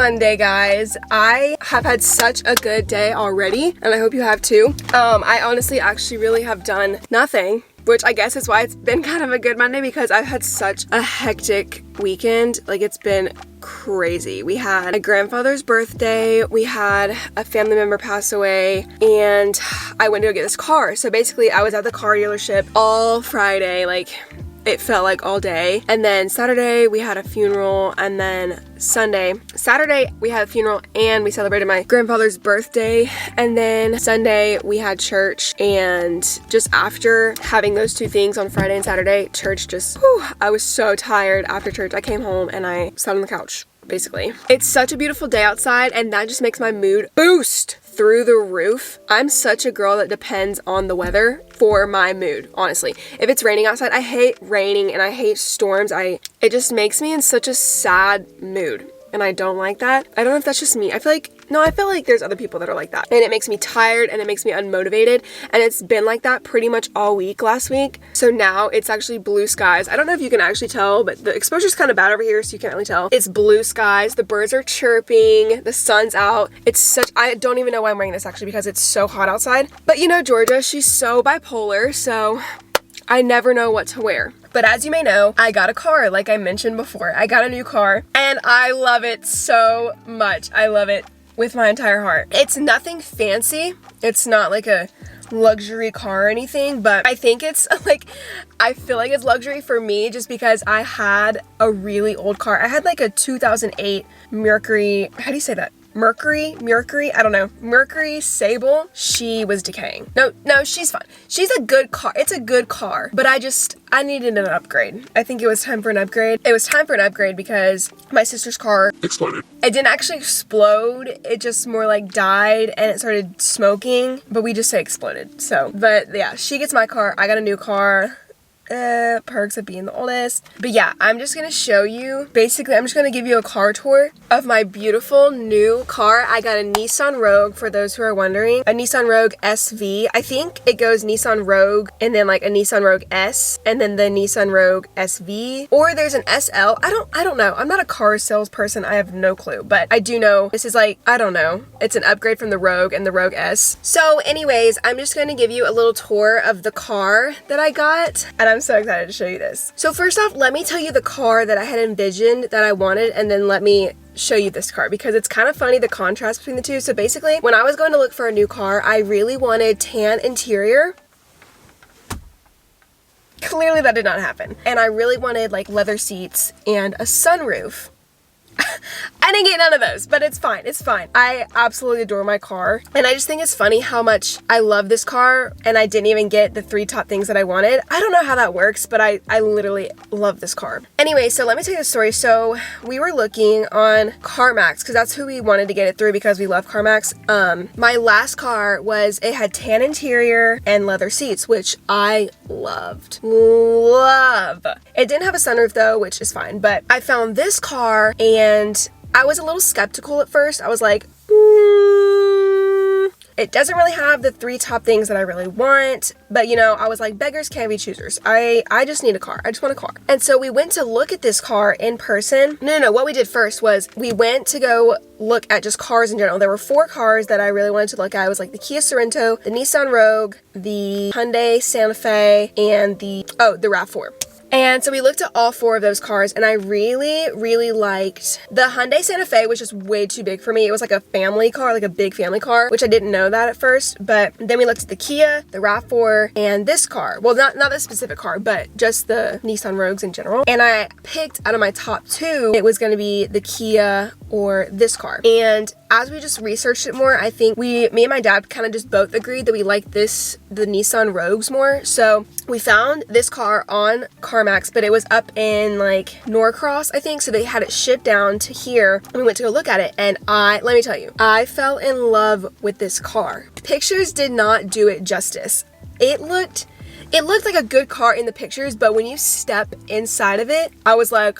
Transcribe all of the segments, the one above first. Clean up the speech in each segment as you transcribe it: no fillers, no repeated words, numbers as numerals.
Monday, guys. I have had such a good day already, and I hope you have too. I honestly actually really have done nothing, which I guess is why it's been kind of a good Monday, because I've had such a hectic weekend. Like, it's been crazy. We had my grandfather's birthday, we had a family member pass away, and I went to go get this car. So basically I was at the car dealership all Friday, like it felt like all day. And then Saturday we had a funeral, and then Saturday we had a funeral and we celebrated my grandfather's birthday, and then Sunday we had church. And just after having those two things on Friday and Saturday, church just, I was so tired after church. I came home and I sat on the couch, basically. It's such a beautiful day outside, and that just makes my mood boost through the roof. I'm such a girl that depends on the weather for my mood, honestly. If it's raining outside, I hate raining and I hate storms. It just makes me in such a sad mood, and I don't like that. I don't know if that's just me. I feel like there's other people that are like that, and it makes me tired and it makes me unmotivated, and it's been like that pretty much all week last week. So now it's actually blue skies. I don't know if you can actually tell, but the exposure's kind of bad over here, so you can't really tell. It's blue skies, the birds are chirping, the sun's out. I don't even know why I'm wearing this actually, because it's so hot outside. But you know Georgia, she's so bipolar, so I never know what to wear. But as you may know, I got a car, like I mentioned before. I got a new car, and I love it so much. I love it with my entire heart. It's nothing fancy. It's not like a luxury car or anything, but I think it's like, I feel like it's luxury for me just because I had a really old car. I had like a 2008 Mercury, how do you say that? Mercury, I don't know. Mercury Sable. She was decaying. No, she's fine. She's a good car. It's a good car, but I needed an upgrade. I think it was time for an upgrade. It was time for an upgrade because my sister's car exploded. It didn't actually explode. It just more like died and it started smoking, but we just say exploded. So, but yeah, she gets my car. I got a new car. Perks of being the oldest. But yeah, I'm just gonna show you, basically I'm just gonna give you a car tour of my beautiful new car. I got a Nissan Rogue, for those who are wondering, a Nissan Rogue SV. I think it goes Nissan Rogue and then like a Nissan Rogue S and then the Nissan Rogue SV, or there's an SL. I don't know. I'm not a car salesperson. I have no clue, but I do know this is like, I don't know, it's an upgrade from the Rogue and the Rogue S. So anyways, I'm just gonna give you a little tour of the car that I got, and I'm so excited to show you this. So first off, let me tell you the car that I had envisioned that I wanted, and then let me show you this car because it's kind of funny, the contrast between the two. So basically, when I was going to look for a new car, I really wanted tan interior. Clearly that did not happen. And I really wanted like leather seats and a sunroof. I didn't get none of those, but it's fine. It's fine. I absolutely adore my car, and I just think it's funny how much I love this car, and I didn't even get the 3 top things that I wanted. I don't know how that works, but I literally love this car. Anyway, so let me tell you the story. So we were looking on CarMax because that's who we wanted to get it through, because we love CarMax. My last car it had tan interior and leather seats, which I loved. It didn't have a sunroof though, which is fine, but I found this car and I was a little skeptical at first. I was like, it doesn't really have the 3 top things that I really want, but you know, I was like, beggars can't be choosers. I just need a car. I just want a car. And so we went to look at this car in person. No, what we did first was we went to go look at just cars in general. There were 4 cars that I really wanted to look at. It was like the Kia Sorento, the Nissan Rogue, the Hyundai Santa Fe, and the RAV4. And so we looked at all 4 of those cars, and I really, really liked the Hyundai Santa Fe, which is way too big for me. It was like a family car, like a big family car, which I didn't know that at first. But then we looked at the Kia, the RAV4, and this car. Well, not this specific car, but just the Nissan Rogues in general. And I picked out of my top 2, it was going to be the Kia or this car. And as we just researched it more, I think me and my dad kind of just both agreed that we liked the Nissan Rogues more. So we found this car on CarMax, but it was up in like Norcross, I think. So they had it shipped down to here, and we went to go look at it. And let me tell you, I fell in love with this car. Pictures did not do it justice. It looked like a good car in the pictures, but when you step inside of it, I was like,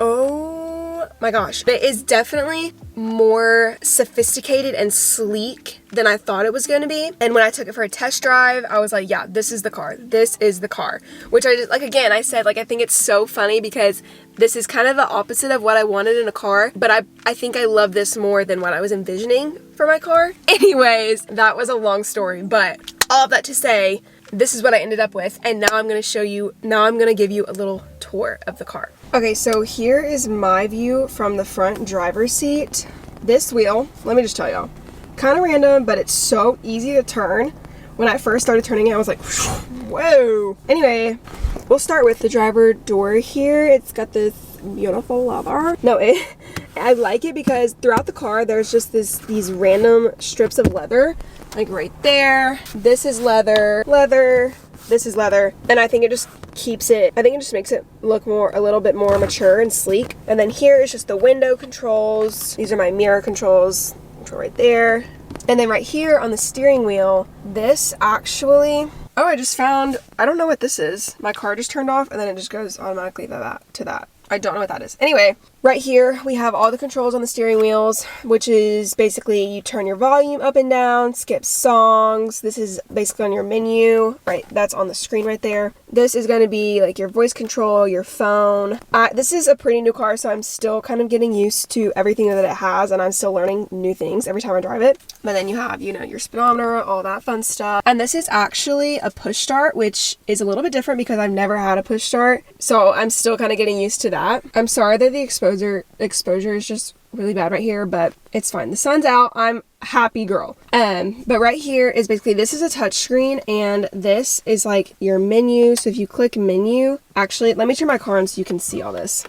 oh my gosh, it is definitely more sophisticated and sleek than I thought it was going to be. And when I took it for a test drive, I was like, yeah, this is the car. This is the car. Which I just, like, again, I said, like, I think it's so funny because this is kind of the opposite of what I wanted in a car, but I think I love this more than what I was envisioning for my car. Anyways, that was a long story, but all of that to say, this is what I ended up with, and now I'm going to give you a little tour of the car. Okay, so here is my view from the front driver's seat. This wheel, let me just tell y'all, kind of random, but it's so easy to turn. When I first started turning it, I was like, whoa. Anyway, we'll start with the driver door here. It's got this beautiful leather. I like it because throughout the car, there's just these random strips of leather. Like right there, this is leather, this is leather, and I think it just makes it look a little bit more mature and sleek. And then here is just the window controls. These are my mirror controls, control right there. And then right here on the steering wheel, this actually, oh, I just found, I don't know what this is. My car just turned off and then it just goes automatically to that. I don't know what that is. Anyway, right here we have all the controls on the steering wheels, which is basically you turn your volume up and down, skip songs. This is basically on your menu, right? That's on the screen right there. This is going to be like your voice control, your phone. This is a pretty new car, so I'm still kind of getting used to everything that it has, and I'm still learning new things every time I drive it. But then you have, you know, your speedometer, all that fun stuff. And this is actually a push start, which is a little bit different because I've never had a push start. So I'm still kind of getting used to that. I'm sorry that the exposure is just really bad right here, but it's fine. The sun's out. I'm a happy girl. But right here is basically, this is a touch screen, and this is like your menu. So if you click menu, actually, let me turn my car on so you can see all this.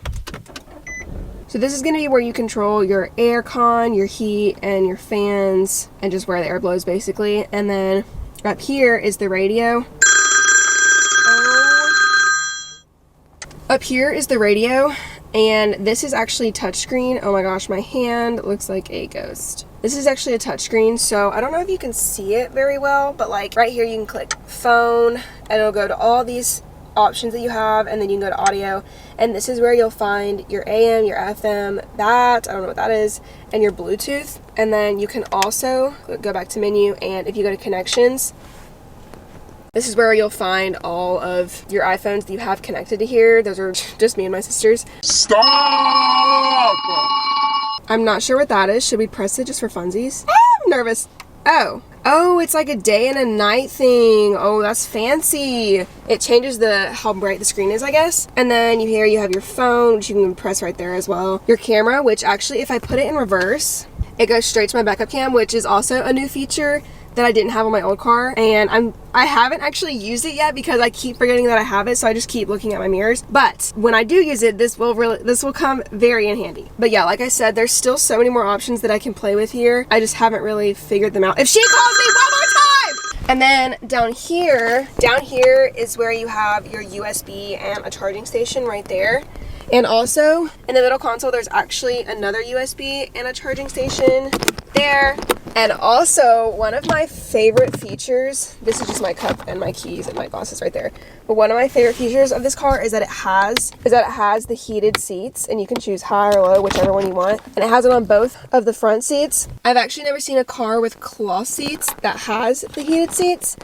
So this is going to be where you control your air con, your heat, and your fans, and just where the air blows basically. And then up here is the radio. Up here is the radio, and this is actually touchscreen. Oh my gosh, my hand looks like a ghost. This is actually a touchscreen, so I don't know if you can see it very well, but like right here you can click phone, and it'll go to all these options that you have, and then you can go to audio, and this is where you'll find your AM, your FM, that, I don't know what that is, and your Bluetooth. And then you can also go back to menu, and if you go to connections, this is where you'll find all of your iPhones that you have connected to here. Those are just me and my sisters. Stop! I'm not sure what that is. Should we press it just for funsies? I'm nervous. Oh, it's like a day and a night thing. Oh, that's fancy. It changes how bright the screen is, I guess. And then you have your phone, which you can press right there as well. Your camera, which actually, if I put it in reverse, it goes straight to my backup cam, which is also a new feature that I didn't have on my old car, and I haven't actually used it yet because I keep forgetting that I have it, so I just keep looking at my mirrors. But when I do use it, this will come very in handy. But yeah, like I said, there's still so many more options that I can play with here. I just haven't really figured them out. If she calls me one more time! And then down here is where you have your USB and a charging station right there. And also in the middle console, there's actually another USB and a charging station there. And also, one of my favorite features, this is just my cup and my keys and my glasses right there. But one of my favorite features of this car is that it has the heated seats, and you can choose high or low, whichever one you want. And it has it on both of the front seats. I've actually never seen a car with cloth seats that has the heated seats.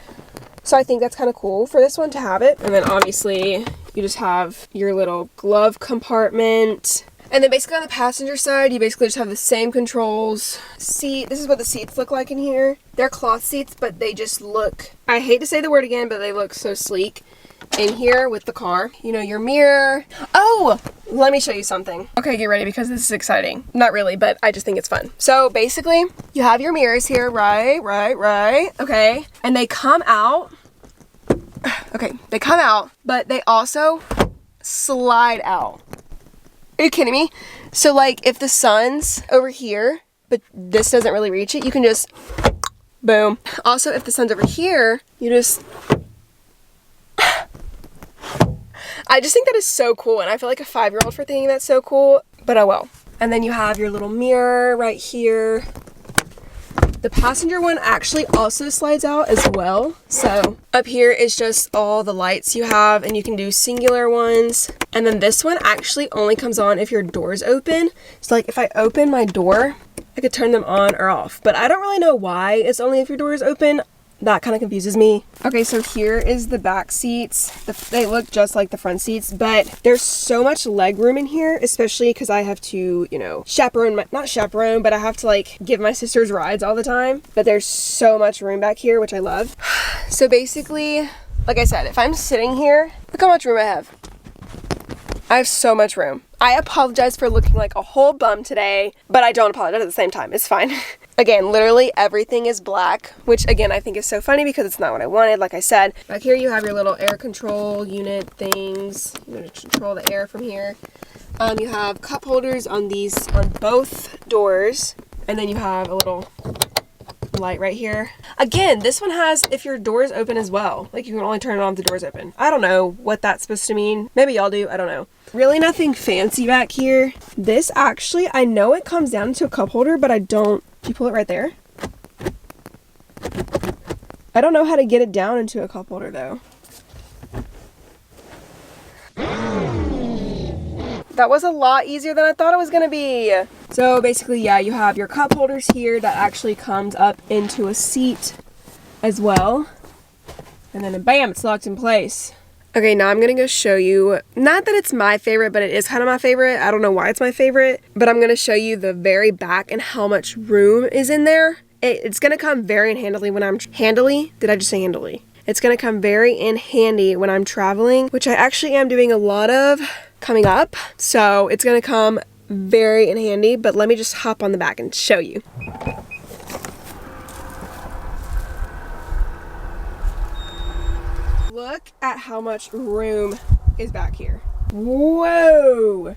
So I think that's kind of cool for this one to have it. And then obviously you just have your little glove compartment. And then basically on the passenger side, you basically just have the same controls. This is what the seats look like in here. They're cloth seats, but they just look, I hate to say the word again, but they look so sleek in here with the car. You know, your mirror. Oh, let me show you something. Okay, get ready because this is exciting. Not really, but I just think it's fun. So basically, you have your mirrors here, right. Okay, and they come out. Okay, they come out, but they also slide out. Are you kidding me? So like if the sun's over here, but this doesn't really reach it, you can just boom. Also, if the sun's over here, you just I just think that is so cool, and I feel like a 5-year-old for thinking that's so cool, but oh well. And then you have your little mirror right here. The passenger one actually also slides out as well. So up here is just all the lights you have, and you can do singular ones. And then this one actually only comes on if your door's open. So like if I open my door, I could turn them on or off, but I don't really know why it's only if your door is open. That kind of confuses me. Okay, so here is the back seats. They look just like the front seats, but there's so much leg room in here, especially because I have to, you know, not chaperone, but I have to like give my sisters rides all the time. But there's so much room back here, which I love. So basically, like I said, if I'm sitting here, look how much room I have. I have so much room. I apologize for looking like a whole bum today, but I don't apologize at the same time. It's fine. Again, literally everything is black, which again, I think is so funny because it's not what I wanted, like I said. Back here you have your little air control unit things. You're gonna control the air from here. You have cup holders on both doors, and then you have a little light right here. Again, this one has if your door is open as well. Like you can only turn it on if the door's open. I don't know what that's supposed to mean. Maybe y'all do, I don't know. Really nothing fancy back here. This actually, I know it comes down to a cup holder, but I don't. Do you pull it right there? I don't know how to get it down into a cup holder though. That was a lot easier than I thought it was gonna be. So basically, yeah, you have your cup holders here that actually comes up into a seat as well. And then bam, it's locked in place. Okay, now I'm gonna go show you, not that it's my favorite, but it is kind of my favorite. I don't know why it's my favorite, but I'm gonna show you the very back and how much room is in there. It's gonna come very in handily when I'm, did I just say handily? It's gonna come very in handy when I'm traveling, which I actually am doing a lot of coming up. So it's gonna come very in handy, but let me just hop on the back and show you. Look at how much room is back here. Whoa!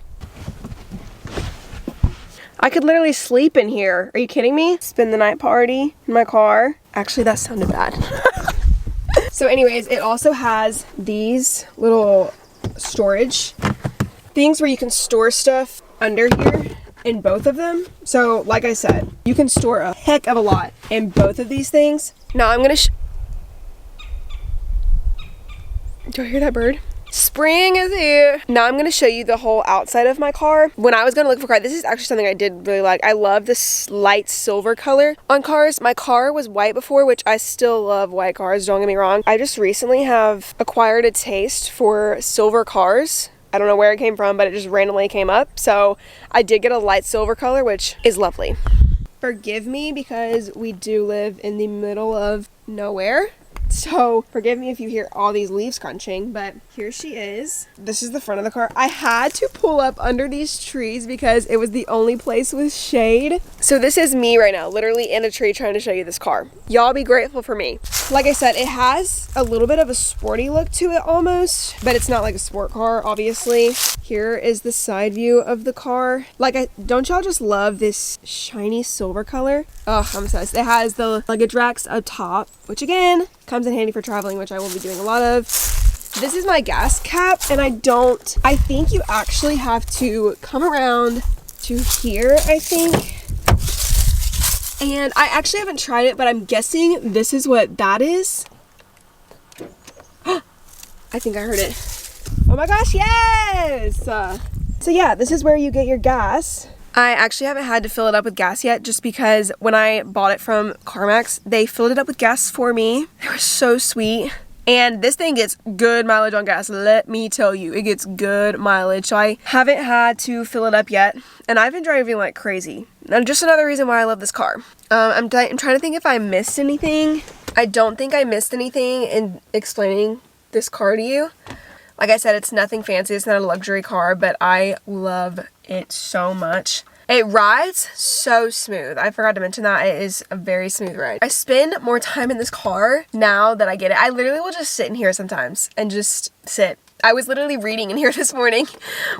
I could literally sleep in here. Are you kidding me? Spend the night party in my car. Actually, that sounded bad. So anyways, it also has these little storage things where you can store stuff under here in both of them. So like I said, you can store a heck of a lot in both of these things. Now I'm gonna do you hear that bird? Spring is here. Now I'm gonna show you the whole outside of my car. When I was gonna look for a car, this is actually something I did really like. I love this light silver color on cars. My car was white before, which I still love white cars, don't get me wrong. I just recently have acquired a taste for silver cars. I don't know where it came from, but it just randomly came up. So I did get a light silver color, which is lovely. Forgive me because we do live in the middle of nowhere. So forgive me if you hear all these leaves crunching, but here she is. This is the front of the car. I had to pull up under these trees because it was the only place with shade. So this is me right now, literally in a tree trying to show you this car. Y'all be grateful for me. Like I said, it has a little bit of a sporty look to it almost, but it's not like a sport car, obviously. Here is the side view of the car. Don't y'all just love this shiny silver color? Oh, I'm obsessed. It has the luggage racks up top, which again, comes in handy for traveling, which I will be doing a lot of. This is my gas cap, and I think you actually have to come around to here, I think. And I actually haven't tried it, but I'm guessing this is what that is. I think I heard it. Oh my gosh, yes! So yeah, this is where you get your gas. I actually haven't had to fill it up with gas yet just because when I bought it from CarMax, they filled it up with gas for me. They were so sweet. And this thing gets good mileage on gas, let me tell you. It gets good mileage, so I haven't had to fill it up yet. And I've been driving like crazy. And just another reason why I love this car. I'm trying to think if I missed anything. I don't think I missed anything in explaining this car to you. Like I said, it's nothing fancy. It's not a luxury car, but I love it so much. It rides so smooth. I forgot to mention that. It is a very smooth ride. I spend more time in this car now that I get it. I literally will just sit in here sometimes and just sit. I was literally reading in here this morning,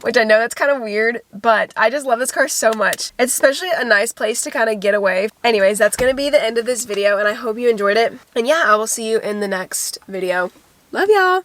which I know that's kind of weird, but I just love this car so much. It's especially a nice place to kind of get away. Anyways, that's going to be the end of this video, and I hope you enjoyed it. And yeah, I will see you in the next video. Love y'all!